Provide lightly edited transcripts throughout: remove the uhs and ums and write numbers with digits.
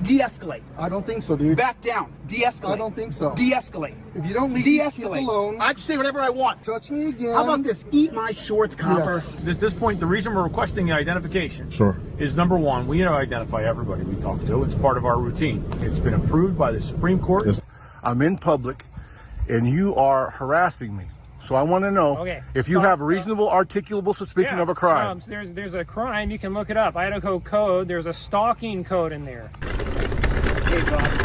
De-escalate. I don't think so, dude. Back down. De-escalate. I don't think so. De-escalate. If you don't leave these kids alone, I can say whatever I want. touch me again. How about this? Eat my shorts, copper. Yes. At this point, the reason we're requesting the identification Sure. is number one, we identify everybody we talk to. It's part of our routine. It's been approved by the Supreme Court. Yes. I'm in public and you are harassing me. So I want to know if you have reasonable articulable suspicion of a crime. There's a crime, you can look it up. Idaho code, there's a stalking code in there.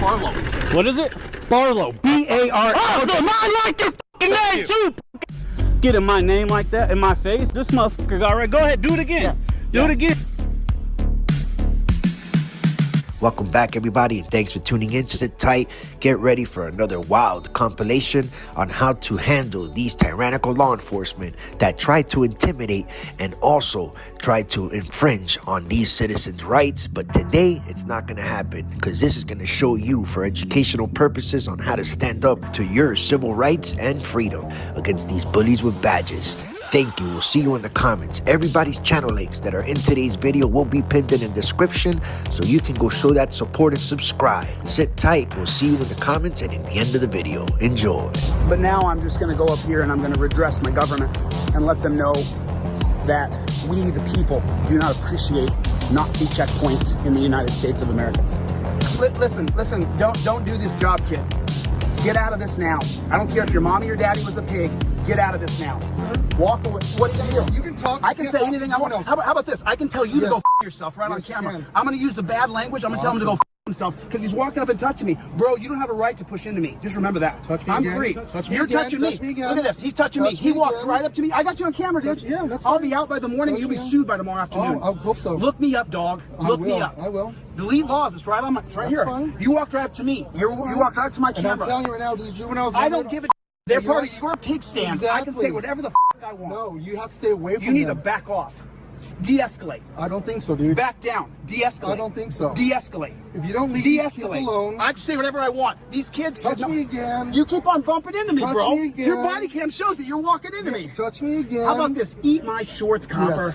Barlow. What is it? Barlow. B-A-R. Oh, so mine like your fucking name too. Getting my name like that in my face. This motherfucker got right. Go ahead, do it again. Do it again. Welcome back, everybody, and thanks for tuning in. Sit tight, get ready for another wild compilation on how to handle these tyrannical law enforcement that try to intimidate and also try to infringe on these citizens' rights. But today, it's not going to happen, because this is going to show you, for educational purposes, on how to stand up to your civil rights and freedom against these bullies with badges. Thank you. We'll see you in the comments. Everybody's channel links that are in today's video will be pinned in the description, so you can go show that support and subscribe. Sit tight. We'll see you in the comments and at the end of the video. Enjoy. But now I'm just going to go up here and I'm going to redress my government and let them know that we, the people, do not appreciate Nazi checkpoints in the United States of America. Listen, don't do this job, kid. Get out of this now. I don't care if your mommy or daddy was a pig. Get out of this now. Walk away. What are you going to do? You can talk. I can say anything I want. How about this? I can tell you to go f yourself right on camera. I'm going to use the bad language. I'm going to tell him to go f himself because he's walking up and touching me. Bro, you don't have a right to push into me. Just remember that. Touch me I'm again. free. Touch me You're again. touching Touch me. me again. Look at this. He's touching me. He walked right up to me. I got you on camera, dude. Yeah, that's I'll fine. be out by the morning. You'll be sued by tomorrow afternoon. Oh, I hope so. Look me up, dog. Look me up. I will. Delete laws. It's right on my. It's right here. Fine. You walked right up to me. You walked right up to my camera. And I'm telling you right now, these juveniles. I don't give a. They're part of your pig stand. Exactly. I can say whatever the I want. No, you have to stay away from You need them. to back off. De-escalate. I don't think so, dude. Back down. De-escalate. I don't think so. De-escalate. If you don't leave these kids De-escalate. alone, I can say whatever I want. These kids. touch me again. You keep on bumping into me, Touch bro. me again. Your body cam shows that you're walking into me. Touch me again. How about this? Eat my shorts, copper.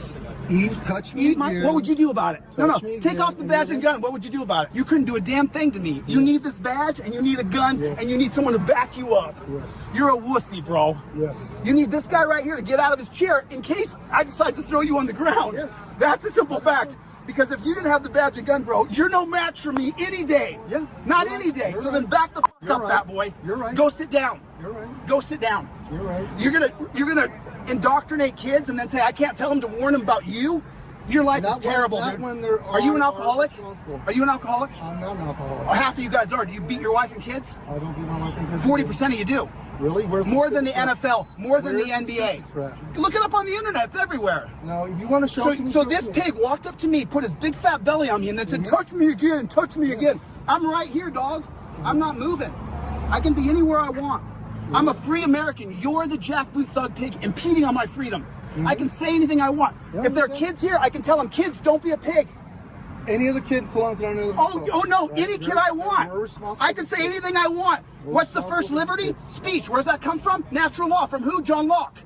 Yes. Touch me Eat my. again. What would you do about it? No. Touch me Take again. off the badge and gun. What would you do about it? You couldn't do a damn thing to me. You need this badge and you need a gun and you need someone to back you up. Yes. You're a wussy, bro. Yes. You need this guy right here to get out of his chair in case I decide to throw you on the ground. Yes. That's a simple fact. Because if you didn't have the badge and gun, bro, you're no match for me any day. Yeah. Not You're any right. day. You're So right. then back the fuck You're up, right. fat boy. You're right. Go sit down. You're right. Go sit down. You're right. You're gonna indoctrinate kids and then say I can't tell them to warn them about you. Your life is terrible, dude. Are you an alcoholic? Are you an alcoholic? I'm not an alcoholic. Or half of you guys are. Do you beat your wife and kids? I don't beat my wife and kids. 40% of you do. Really? Where's More than the statistics at? NFL. More than the Where's the NBA. statistics at? Look it up on the internet. It's everywhere. No, if you want to show it to me, So show it this to me. pig walked up to me, put his big fat belly on me, and then said, touch me again, touch me again. I'm right here, dog. I'm not moving. I can be anywhere I want. I'm a free American. You're the jackboot thug pig impeding on my freedom. I can say anything I want. If there are kids here, I can tell them, kids, don't be a pig. Any of the kids, so long as they're not. Oh no, any kid I want. I can say anything I want. What's the first liberty? Speech. Where's that come from? Natural law. From who? John Locke.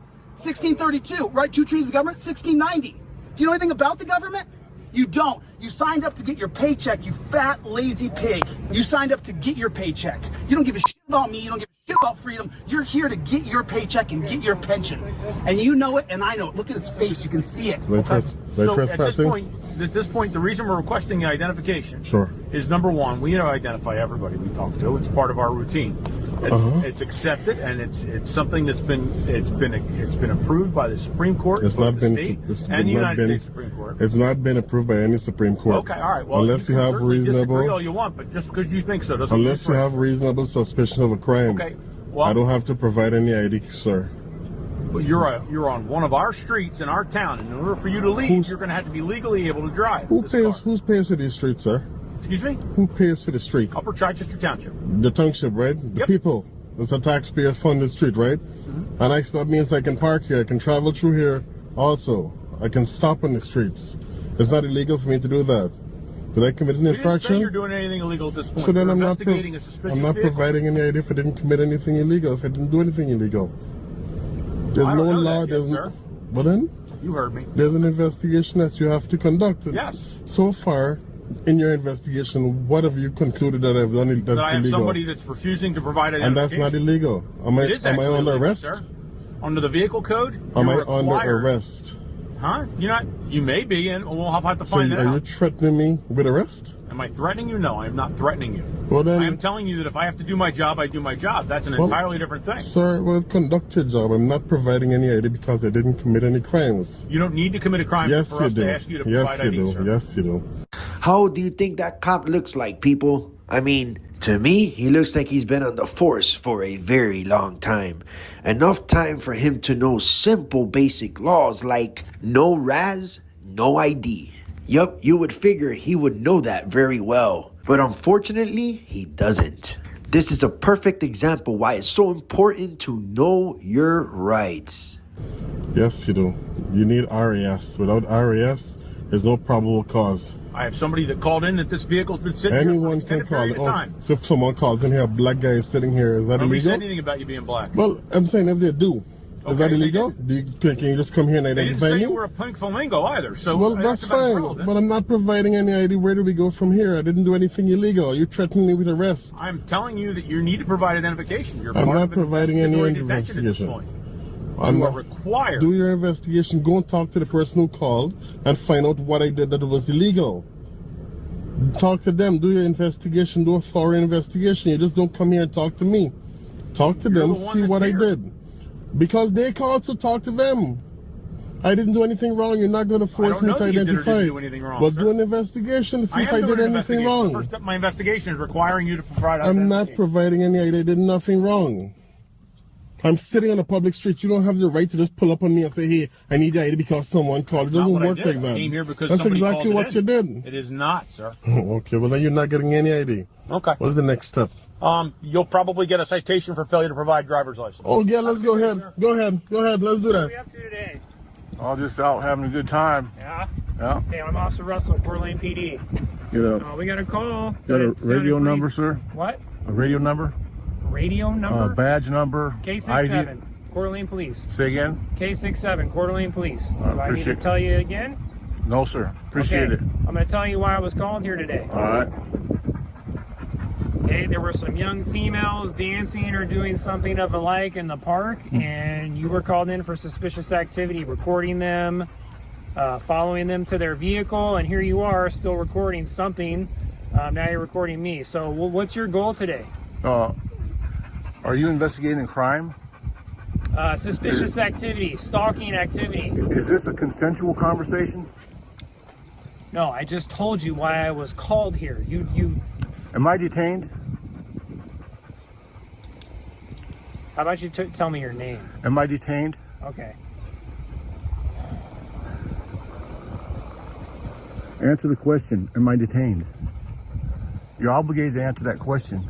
1632. Right? Two trees of government. 1690. Do you know anything about the government? You don't. You signed up to get your paycheck, you fat, lazy pig. You signed up to get your paycheck. You don't give a shit about me. You don't give a shit about freedom. You're here to get your paycheck and get your pension. And you know it, and I know it. Look at his face. You can see it. They're So trespassing? at this point, the reason we're requesting the identification Sure. is number one, we identify everybody we talk to. It's part of our routine. It's accepted, and it's something that's been approved by the Supreme Court, It's not been and the United States Supreme Court. It's not been approved by any Supreme Court. Okay, all right. Well, unless you can have certainly disagree all reasonable, you want, but just because you think so doesn't mean unless it's you right. have reasonable suspicion of a crime. Okay. Well, I don't have to provide any ID, sir. But you're on one of our streets in our town, and in order for you to leave, you're going to have to be legally able to drive. Who this pays? car. Who pays for these streets, sir? Excuse me? Who pays for the street? Upper Chichester Township. The township, right? The Yep. people. It's a taxpayer-funded street, right? And that means I can park here. I can travel through here. Also, I can stop on the streets. It's not illegal for me to do that. Did I commit an We didn't say infraction? you're doing anything illegal at this point. So then You're I'm not. investigating a suspicious I'm not vehicle. providing any ID if I didn't commit anything illegal. If I didn't do anything illegal, there's I no don't know law. that yet, There's sir. but then You heard me. there's an investigation that you have to conduct. Yes. So far, in your investigation, what have you concluded that I've done that's that I have illegal? somebody that's refusing to provide And that's not illegal. Am I under illegal, arrest? sir. Under the vehicle code? Am I you're under required- arrest? Huh? You're not. You may be, and we'll have to So find that are you out. threatening me with arrest? Am I threatening you? No, I am not threatening you. Well then, I am telling you that if I have to do my job, I do my job. That's an entirely different thing. Sir, well, conduct your job. I'm not providing any ID because I didn't commit any crimes. You don't need to commit a crime Yes, for you us do. to ask you to Yes, provide you ID, do. sir. Yes, you do. How old do you think that cop looks like, people? I mean, to me, he looks like he's been on the force for a very long time. Enough time for him to know simple basic laws like no RAS, no ID. Yup, you would figure he would know that very well. But unfortunately, he doesn't. This is a perfect example why it's so important to know your rights. Yes, you do. You need RAS. Without RAS, there's no probable cause. I have somebody that called in that this vehicle's been sitting Anyone here for an can call extended it. period of time. So if someone calls in here, a black guy is sitting here, is that Nobody said illegal? anything about you being black. Well, I'm saying if they do. Is Okay, that they illegal? Can you just come here and They didn't identify say me? you were a pink flamingo either. So Well, that's about fine, irrelevant. but I'm not providing any ID. Where do we go from here? I didn't do anything illegal. You're threatening me with arrest. I'm telling you that you need to provide identification. You're I'm part not of an providing any investigatory detention at this investigation. point. I'm You are not. required. Do your investigation. Go and talk to the person who called and find out what I did that was illegal. Talk to them. Do your investigation. Do a thorough investigation. You just don't come here and talk to me. Talk to You're them. the one See that's what here. I did. Because they called, so talk to them. I didn't do anything wrong. You're not going to force me know to that you did or identify. didn't do anything wrong, Well, sir. do an investigation to see I if am I doing did an anything investigation. wrong. The first step of my investigation is requiring you to provide I'm not identification. providing any ID. I did nothing wrong. I'm sitting on a public street. You don't have the right to just pull up on me and say, hey, I need your ID because someone called. It That's doesn't not what I work did. like I that. came here because That's somebody exactly called what it you in. did. It is not, sir. Okay, well then you're not getting any ID. Okay. What's the next step? You'll probably get a citation for failure to provide driver's license. Oh yeah, let's go ahead. Go ahead. Go ahead. Let's do What are we that. up to today? All just out having a good time. Yeah. Yeah. Hey, I'm Officer Russell, Coeur d'Alene PD. Get a, We got a call. got a It sounded radio pretty- number, sir? What? A radio number? Radio number? Badge number? K67, Coeur d'Alene Police. Say again? K67, Coeur d'Alene Police. Do I need to appreciate- tell you again? No, sir. Appreciate Okay. it. I'm going to tell you why I was called here today. All right. Okay, there were some young females dancing or doing something of the like in the park, and you were called in for suspicious activity, recording them, following them to their vehicle, and here you are still recording something. Now you're recording me. So what's your goal today? Are you investigating a crime? Suspicious activity, stalking activity. Is this a consensual conversation? No, I just told you why I was called here. You. Am I detained? How about you tell me your name? Am I detained? Okay. Answer the question. Am I detained? You're obligated to answer that question.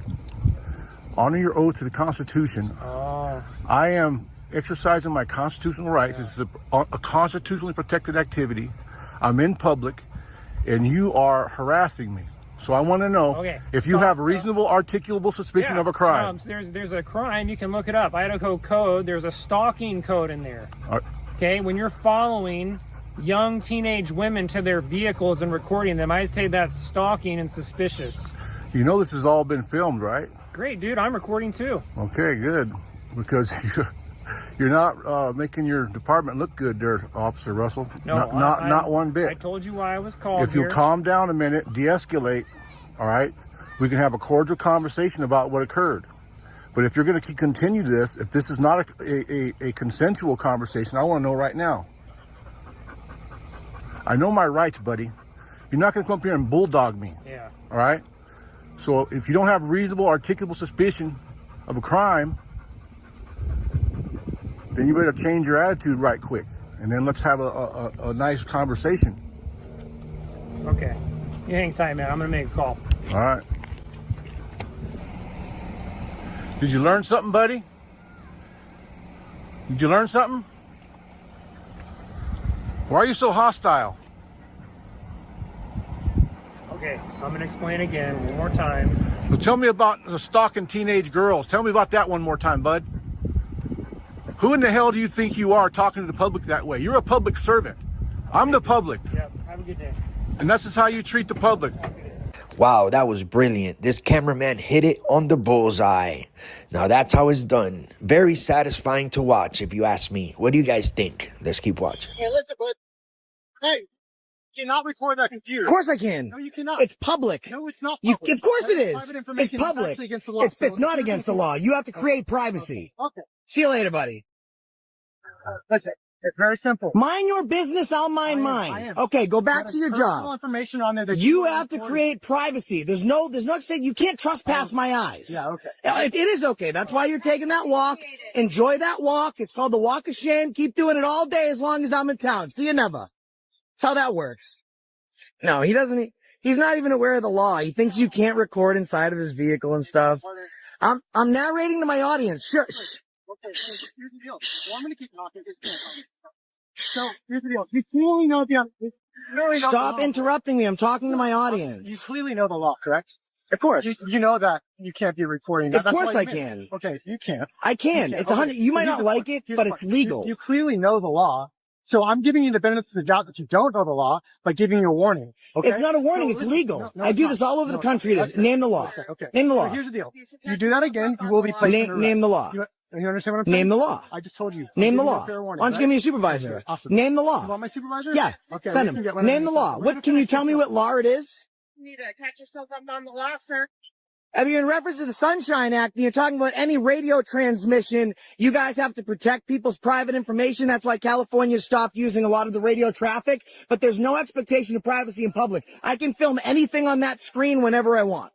Honor your oath to the Constitution. Oh. I am exercising my constitutional rights. This is a constitutionally protected activity. I'm in public, and you are harassing me. So I want to know if you have reasonable, articulable suspicion of a crime. There's a crime. You can look it up. Idaho code. There's a stalking code in there. Okay, when you're following young teenage women to their vehicles and recording them, I'd say that's stalking and suspicious. You know this has all been filmed, right? Great, dude. I'm recording too. Okay, good. Because you're not making your department look good there, Officer Russell. No, not one bit. I told you why I was called If you here. calm down a minute, de-escalate, all right, we can have a cordial conversation about what occurred. But if you're going to continue this, if this is not a consensual conversation, I want to know right now. I know my rights, buddy. You're not going to come up here and bulldog me. Yeah. All right? So if you don't have reasonable, articulable suspicion of a crime, then you better change your attitude right quick. And then let's have a nice conversation. Okay. You hang tight, man. I'm going to make a call. All right. Did you learn something, buddy? Did you learn something? Why are you so hostile? Okay, I'm going to explain again one more time. Well, tell me about the stalking teenage girls. Tell me about that one more time, bud. Who in the hell do you think you are talking to the public that way? You're a public servant. I'm the public. Yep. Have a good day. And that's just how you treat the public. Wow, that was brilliant. This cameraman hit it on the bullseye. Now that's how it's done. Very satisfying to watch, if you ask me. What do you guys think? Let's keep watching. Hey, listen, but hey, you cannot record that computer. Of course I can. No, you cannot. It's public. No, it's not public. Of course it is. Private It's information is public. actually against the law. It's not against the law. You have to create privacy. Okay. See you later, buddy. Listen, it's very simple. Mind your business, I'll mind mine. I am. Okay, go back to your Personal job. information on there that You have to create privacy. There's no you can't trespass my eyes. Yeah, okay. It is okay. That's why you're taking that walk. Enjoy that walk. It's called the walk of shame. Keep doing it all day as long as I'm in town. See you never. That's how that works. No, he doesn't. He's not even aware of the law. He thinks you can't record inside of his vehicle and stuff. I'm narrating to my audience. Shush. Okay, so here's the deal. Well, I'm going to keep talking. So, here's the deal. You clearly know Stop interrupting me. I'm talking to my audience. You clearly know the law, correct? Of course. You know that you can't be recording that. Of course I can. Okay, you can't. I can. It's 100. You might not like it, but it's legal. You clearly know the law. So I'm giving you the benefit of the doubt that you don't know the law by giving you a warning. Okay? It's not a warning. It's legal. I do this all over the country. Name the law. Okay. Name the law. So here's the deal. You do that again, you will be placed in arrest. Name the law. You understand what I'm saying? Name the law. I just told you. Name the law. Fair warning, Why don't you give me a supervisor? Okay, awesome. Name the You law. want my supervisor? Yeah. Okay. Send him. Name the law. What can you tell me what law it is? You need to catch yourself up on the law, sir. I mean, in reference to the Sunshine Act, and you're talking about any radio transmission, you guys have to protect people's private information. That's why California stopped using a lot of the radio traffic, but there's no expectation of privacy in public. I can film anything on that screen whenever I want.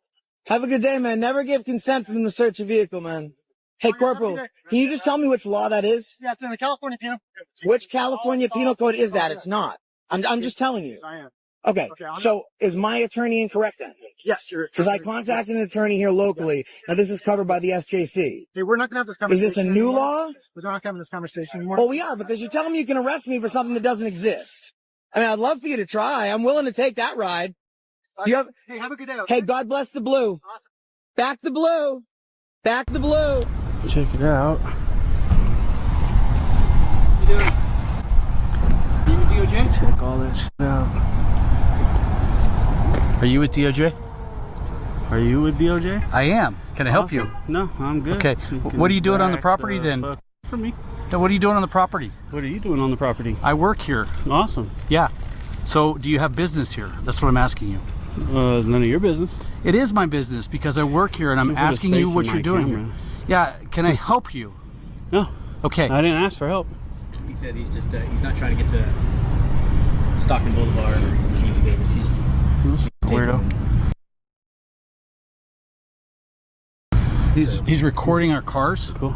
Have a good day, man. Never give consent for them to search a vehicle, man. Hey, Corporal, can you just tell me which law that is? Yeah, it's in the California Penal Code. Which California Penal Code is that? It's not. I'm just telling you. I am. Okay, so is my attorney incorrect then? Yes, you're. Because I contacted an attorney here locally. Now this is covered by the SJC. Hey, we're not going to have this conversation. Is this a new anymore. law? We're not having this conversation anymore. Well, we are, because you're telling me you can arrest me for something that doesn't exist. I mean, I'd love for you to try. I'm willing to take that ride. Hey, have a good day. Hey, God bless the blue. Awesome. Back the blue. Back the blue. Check it out. What you doing? You with DOJ? Check all that shit out. Are you with DOJ? Are you with DOJ? I am. Can I help you? No, I'm good. Okay. What are you doing on the property then? For me. Then what are you doing on the property? What are you doing on the property? I work here. Awesome. Yeah. So do you have business here? That's what I'm asking you. It's none of your business. It is my business because I work here and I'm asking you what you're doing here. Yeah. Can I help you? No. Okay. I didn't ask for help. He said he's just he's not trying to get to Stockton Boulevard or East Davis. He's just weirdo. He's recording our cars. Cool.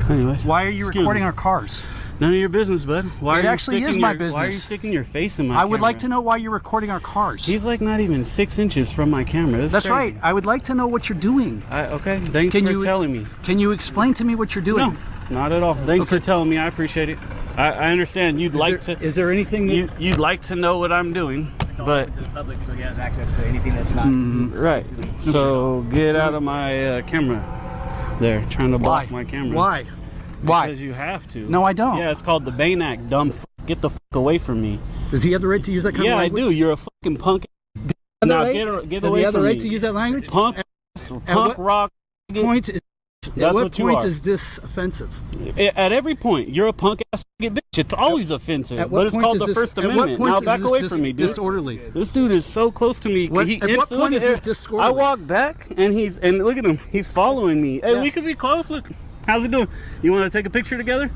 Anyways. Why are you recording our cars? None of your business, bud. Why It are you actually sticking is my your, business. Why are you sticking your face in my I would camera? like to know why you're recording our cars. He's like not even 6 inches from my camera. That's crazy. right. I would like to know what you're doing. Okay. Thanks for telling me. Can you explain to me what you're doing? No, not at all. Thanks for telling me. I appreciate it. I understand. Is there anything that you'd like to know what I'm doing? it's all But open to the public, so he has access to anything that's not. right. So get out of my camera. There, trying to block my camera. Why? Why? Because you have to. No, I don't. Yeah, it's called the Bain Act. Dumb. Get the fuck away from me. Does he have the right to use that kind of language? Yeah, I do. You're a fucking punk. Now get away from me. Does he have the right to use that language? Punk rock. At what point is this offensive? At every point, you're a punk ass bitch. It's always offensive. At what but it's point called is the this, First at Amendment. what point Now is back this away from me, dude. disorderly? This dude is so close to me. At what point is this disorderly? I walk back and look at him. He's following me. Hey, we could be close. Look, how's he doing? You want to take a picture together?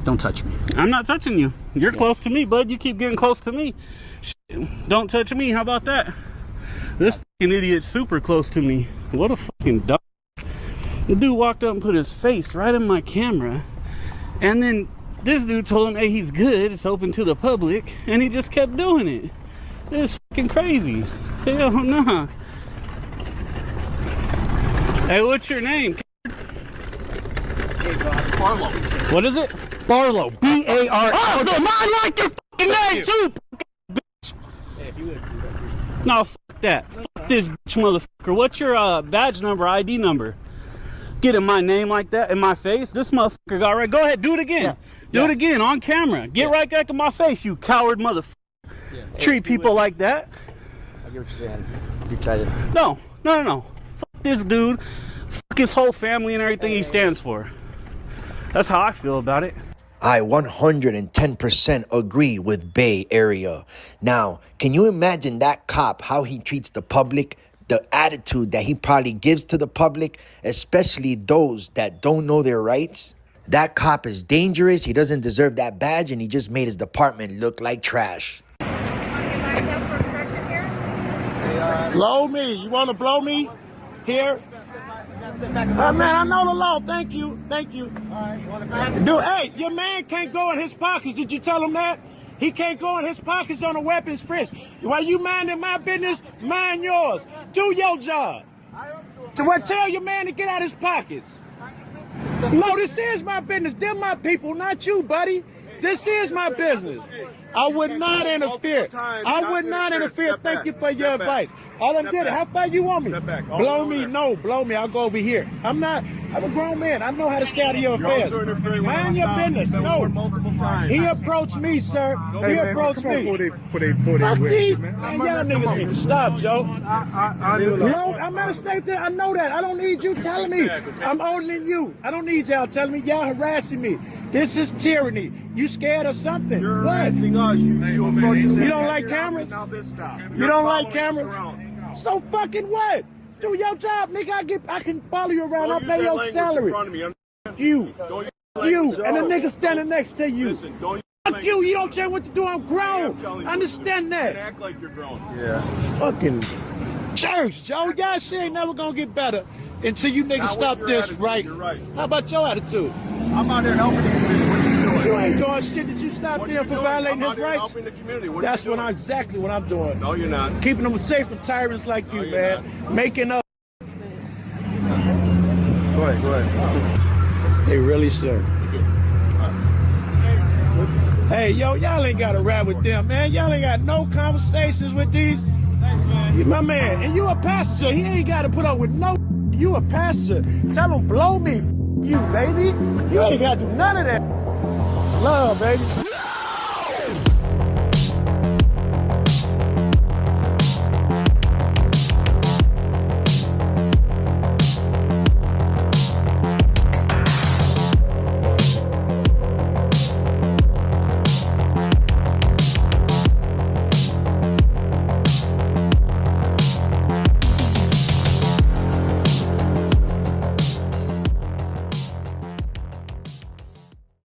Don't touch me. I'm not touching you. You're close to me, bud. You keep getting close to me. Don't touch me. How about that? This fucking idiot's super close to me. What a fucking dumb. The dude walked up and put his face right in my camera, and then this dude told him, hey, he's good, it's open to the public, and he just kept doing it. It's fucking crazy. Hell nah. Hey, what's your name? Barlow. What is it? Barlow. B-A-R. Oh, so mine like your fucking name too, bitch. Hey, if you would. No, fuck that. Fuck this bitch motherfucker. What's your badge number, ID number? Getting my name like that in my face? This motherfucker got right. Go ahead, do it again. Do it again on camera. Get right back in my face, you coward motherfucker. treat people like that. I get what you're saying. You tried it. No. Fuck this dude. Fuck his whole family and everything he stands for. That's how I feel about it. I 110% agree with Bay Area. Now, can you imagine that cop, how he treats the public, the attitude that he probably gives to the public, especially those that don't know their rights? That cop is dangerous, he doesn't deserve that badge, and he just made his department look like trash. Blow me. You want to blow me? Here? Man, I know the law. Thank you. Dude, hey, your man can't go in his pockets. Did you tell him that? He can't go in his pockets on a weapons frisk. While you minding my business, mind yours. Do your job. So what? Tell your man to get out his pockets. No, this is my business. They're my people, not you, buddy. This is my business. I would not interfere. Thank you for your advice. All I did, how far you want me? Blow me? No, blow me. I'll go over here. I'm a grown man. I know how to stay out of your affairs. Mind your business. No. He approached me, sir. He approached me. Fuck these. Man, y'all niggas need to stop, Joe. I'm at a safe thing. I know that. I don't need you telling me. I'm older than you. I don't need y'all telling me. Y'all harassing me. This is tyranny. You scared of something? You're harassing us. You don't like cameras? You don't like cameras? So fucking what? Do your job, nigga. I can follow you around. I'll pay your salary. You. And the nigga standing next to you. Fuck you. You don't tell me what to do. I'm grown. Understand that. Act like you're grown. Fucking church, Joe. Y'all shit ain't never gonna get better until you niggas stop this, right? How about your attitude? I'm out here helping the community. What are you doing? You ain't doing shit. Did you stop them for violating his rights? Helping the community. That's exactly what I'm doing. No, you're not. Keeping them safe from tyrants like you, man. Making up. Go ahead. Hey, really, sir? Hey, yo, y'all ain't got to rap with them, man. Y'all ain't got no conversations with these. You my man, and you a pastor. He ain't got to put up with no. You a pastor. Tell him blow me, you baby. You ain't got to do none of that. Love, baby.